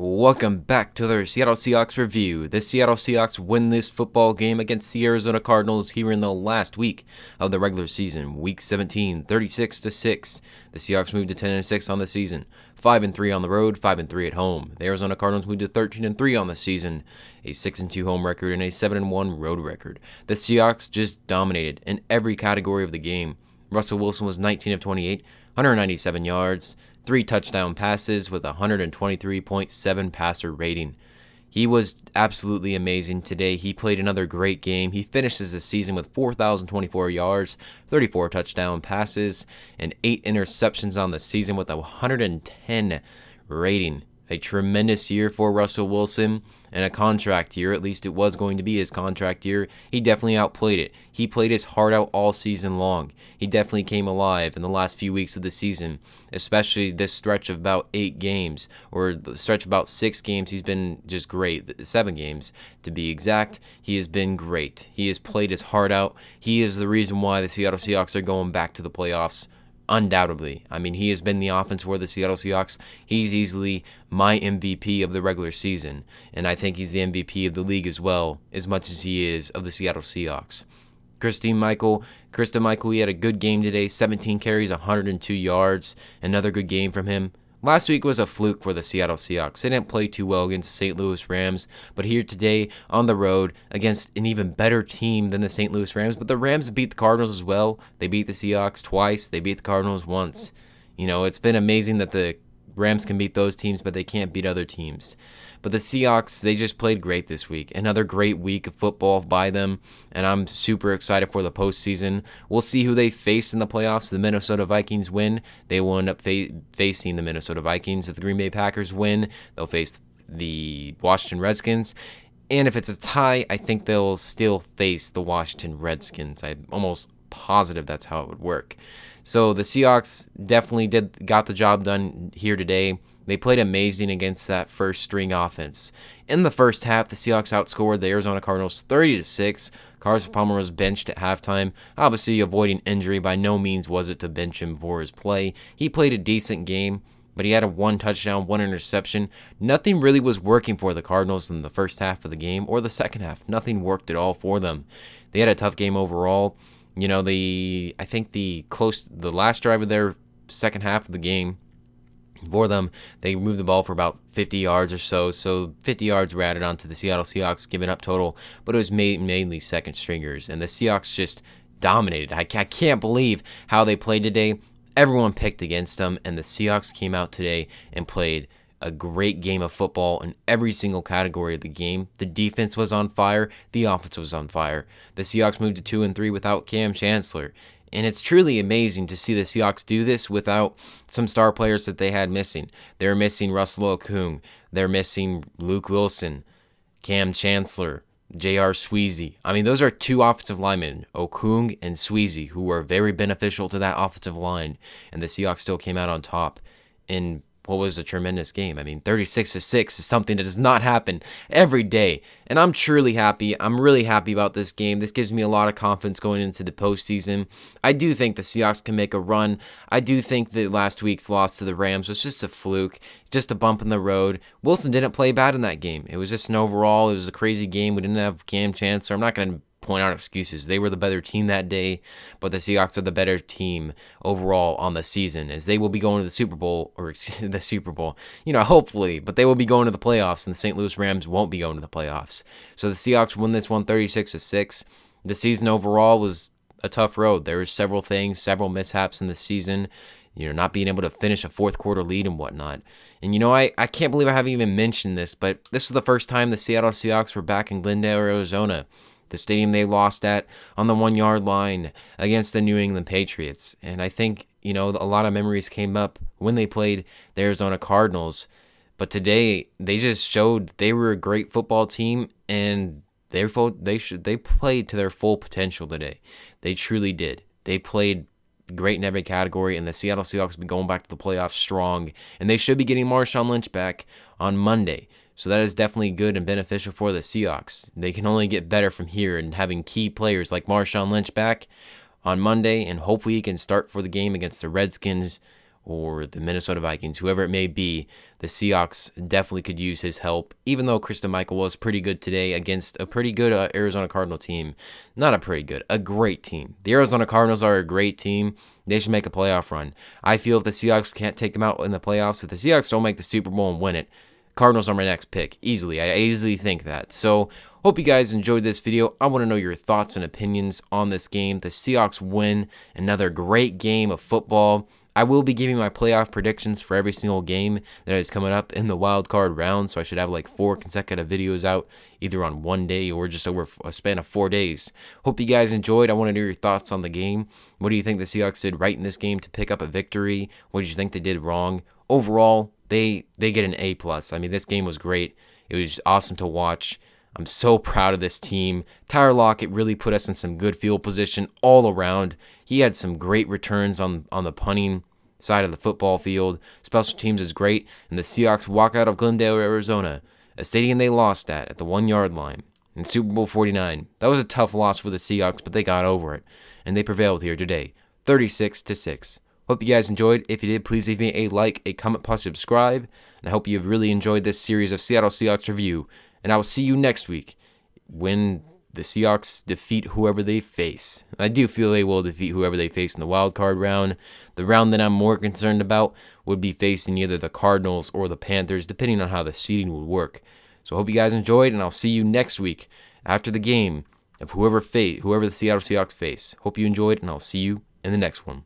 Welcome back to the Seattle Seahawks review. The Seattle Seahawks win this football game against the Arizona Cardinals here in the last week of the regular season, Week 17, 36-6. The Seahawks moved to 10-6 on the season, 5-3 on the road, 5-3 at home. The Arizona Cardinals moved to 13-3 on the season, a 6-2 home record and a 7-1 road record. The Seahawks just dominated in every category of the game. Russell Wilson was 19 of 28, 197 yards, 3 touchdown passes with a 123.7 passer rating. He was absolutely amazing today. He played another great game. He finishes the season with 4,024 yards, 34 touchdown passes, and 8 interceptions on the season with a 110 rating. A tremendous year for Russell Wilson and a contract year. At least it was going to be his contract year. He definitely outplayed it. He played his heart out all season long. He definitely came alive in the last few weeks of the season, especially this stretch of about 8 games, or the stretch of about 6 games. He's been just great. 7 games to be exact. He has been great. He has played his heart out. He is the reason why the Seattle Seahawks are going back to the playoffs. Undoubtedly. I mean, he has been the offense for the Seattle Seahawks. He's easily my MVP of the regular season, and I think he's the MVP of the league as well, as much as he is of the Seattle Seahawks. Christine Michael, he had a good game today, 17 carries, 102 yards, another good game from him. Last week was a fluke for the Seattle Seahawks. They didn't play too well against the St. Louis Rams, but here today on the road against an even better team than the St. Louis Rams. But the Rams beat the Cardinals as well. They beat the Seahawks twice. They beat the Cardinals once. You know, it's been amazing that the Rams can beat those teams, but they can't beat other teams. But the Seahawks, they just played great this week. Another great week of football by them, and I'm super excited for the postseason. We'll see who they face in the playoffs. The Minnesota Vikings win, they will end up facing the Minnesota Vikings. If the Green Bay Packers win, they'll face the Washington Redskins. And if it's a tie, I think they'll still face the Washington Redskins. I'm almost positive that's how it would work. So the Seahawks definitely got the job done here today. They played amazing against that first string offense. In the first half, the Seahawks outscored the Arizona Cardinals 30-6. Carson Palmer was benched at halftime, obviously avoiding injury. By no means was it to bench him for his play. He played a decent game, but he had a 1 touchdown, 1 interception. Nothing really was working for the Cardinals in the first half of the game or the second half. Nothing worked at all for them. They had a tough game overall. You know, I think the last drive of their second half of the game, for them, they moved the ball for about 50 yards or so. So 50 yards were added onto the Seattle Seahawks, giving up total, but it was mainly second stringers. And the Seahawks just dominated. I can't believe how they played today. Everyone picked against them, and the Seahawks came out today and played a great game of football in every single category of the game. The defense was on fire. The offense was on fire. The Seahawks moved to 2-3 without Cam Chancellor. And it's truly amazing to see the Seahawks do this without some star players that they had missing. They're missing Russell Okung. They're missing Luke Wilson, Cam Chancellor, J.R. Sweezy. I mean, those are 2 offensive linemen, Okung and Sweezy, who were very beneficial to that offensive line. And the Seahawks still came out on top in what was a tremendous game. I mean, 36-6 is something that does not happen every day. And I'm truly happy. I'm really happy about this game. This gives me a lot of confidence going into the postseason. I do think the Seahawks can make a run. I do think that last week's loss to the Rams was just a fluke, just a bump in the road. Wilson didn't play bad in that game. It was just it was a crazy game. We didn't have Cam Chancellor. I'm not going to point out excuses. They were the better team that day, but the Seahawks are the better team overall on the season, as they will be going to the Super Bowl, hopefully, but they will be going to the playoffs, and the St. Louis Rams won't be going to the playoffs. So the Seahawks win this one 36-6. The season overall was a tough road. There were several mishaps in the season, not being able to finish a fourth quarter lead and whatnot. And I can't believe I haven't even mentioned this, but this is the first time the Seattle Seahawks were back in Glendale, Arizona, the stadium they lost at on the 1-yard line against the New England Patriots. And I think, a lot of memories came up when they played the Arizona Cardinals. But today, they just showed they were a great football team, and they played to their full potential today. They truly did. They played great in every category, and the Seattle Seahawks have been going back to the playoffs strong, and they should be getting Marshawn Lynch back on Monday. So that is definitely good and beneficial for the Seahawks. They can only get better from here, and having key players like Marshawn Lynch back on Monday, and hopefully he can start for the game against the Redskins or the Minnesota Vikings, whoever it may be, the Seahawks definitely could use his help, even though Christine Michael was pretty good today against a pretty good Arizona Cardinal team. Not a pretty good, a great team. The Arizona Cardinals are a great team. They should make a playoff run. I feel if the Seahawks can't take them out in the playoffs, if the Seahawks don't make the Super Bowl and win it, Cardinals are my next pick, easily. I easily think that. So, hope you guys enjoyed this video. I want to know your thoughts and opinions on this game. The Seahawks win another great game of football. I will be giving my playoff predictions for every single game that is coming up in the wild card round, so I should have like 4 consecutive videos out, either on one day or just over a span of 4 days. Hope you guys enjoyed. I want to know your thoughts on the game. What do you think the Seahawks did right in this game to pick up a victory? What did you think they did wrong? Overall, they get an A+. I mean, this game was great. It was awesome to watch. I'm so proud of this team. Tyler Lockett really put us in some good field position all around. He had some great returns on the punting side of the football field. Special teams is great, and the Seahawks walk out of Glendale, Arizona, a stadium they lost at the 1-yard line in Super Bowl 49. That was a tough loss for the Seahawks, but they got over it, and they prevailed here today, 36-6. Hope you guys enjoyed. If you did, please leave me a like, a comment, plus subscribe. And I hope you've really enjoyed this series of Seattle Seahawks review. And I will see you next week when the Seahawks defeat whoever they face. I do feel they will defeat whoever they face in the wild card round. The round that I'm more concerned about would be facing either the Cardinals or the Panthers, depending on how the seeding would work. So I hope you guys enjoyed, and I'll see you next week after the game of whoever the Seattle Seahawks face. Hope you enjoyed, and I'll see you in the next one.